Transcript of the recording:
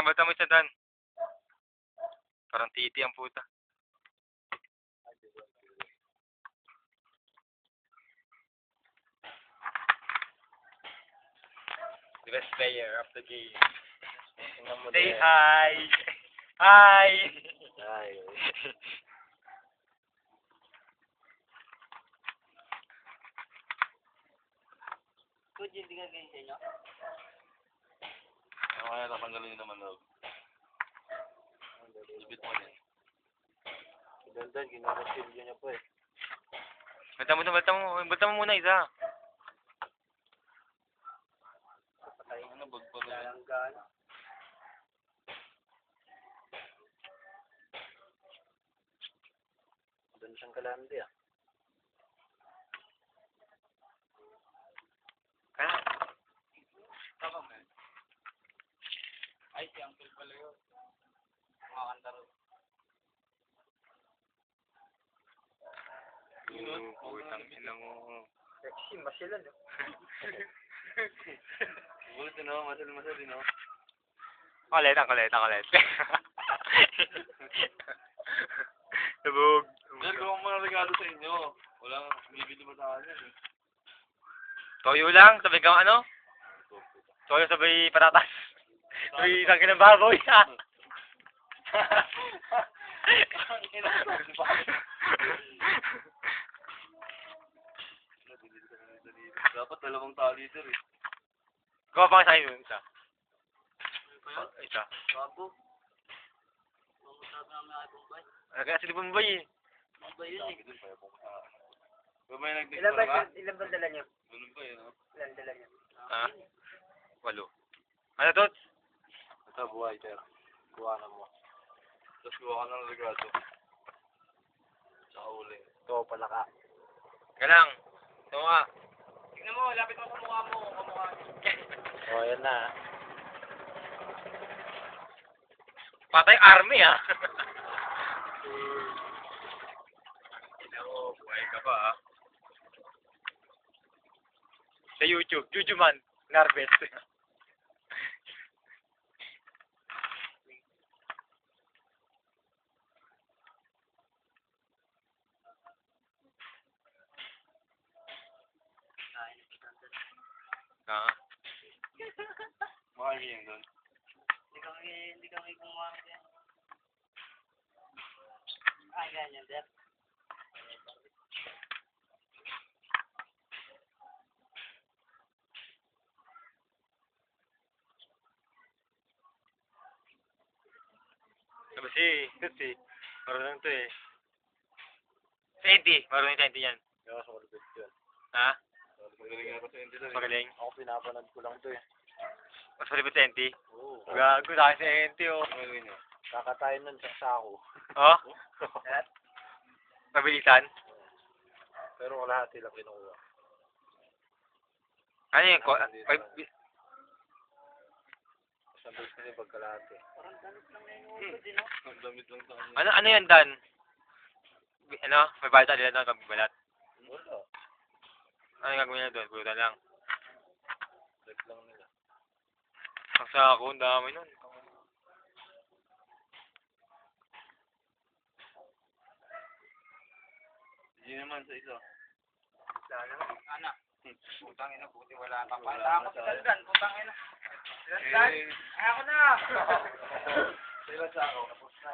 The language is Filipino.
Bata mo isa Dan. Parang titi ang puta. The best player of the game. Say hi! Hi! Ay. Good, hindi ka ganyan sa inyo? Ano kaya natanggalin nyo naman loob? Ibit mo yan. Si Dandan, ginagasilyo niya po eh. Bata mo muna isa. Ano, bagpag na. Lalanggan. Doon siyang kalandi ah. Kaya? Tama mo. Ay, si Uncle pala yun. Kumakanta rin. Putang ina mo. Sexy, masila no? Bulit no, masal no. Kulit. Lubog. Sir, kung mga regalo sa inyo, walang bibili mo sa akin eh. Toyo lang, sabay ka ano? Toyo sabay patatas. Sabay isang kinang baboy. Dapat dalawang tali sir eh. Gawa pa nga sa akin yun, isa. Isa. Babo. Mamusabi namin ay Bombay. Kaya sila Bombay eh. Bombay yun eh. May nagdikta Ilan ba dala niyo? Ganun ba yun, no? Ilan dala niyo? Ah? 8. Ano to? Ito, buhay, sir. Kuha na mo. Tapos kuha ka ng regalo. Tsaka uling. Ito, palaka. Galang. Ito nga. Tignan mo, lapit mo sa mukha mo. Kamukha niyo. O, yan na. Patay army ah. Ina mo, buhay ka pa ah. Sa YouTube, Jujuman, Narbet. Ah. Mahal yun doon. Hindi kami gumawa yan. Ay, ganyan, sir. Sabi si marunong to eh. Senti, marunong Senti yan. Kaya sa malupit yun. Ha? Magaling ako sa hindi doon. Magaling. Ako pinapanood ko lang to eh. Mas malipit Senti. Oo. Gago sa akin si Senti oh. Ano yun yun? Kakatayin nun sa sako. Oh? Mabilisan? Pero kalahati lang kinukuha. Ano yun? Isang beses kasi pagkalahati. Parang damit lang na inuulod, no? Ang damit lang sa kanya. Ano yan Dan? Ano? May balita nila doon pagbalat. Wala. Ano yung gagawin nila doon? Pulutan lang. Check lang nila. Ang sako, ang dami nun. Hindi naman sa isa. Ana. Putang ina, buti wala ka pa. Takot sa dalgan, putang ina. Dalgan? Ako na! Sa iba sa ako. Tapos na.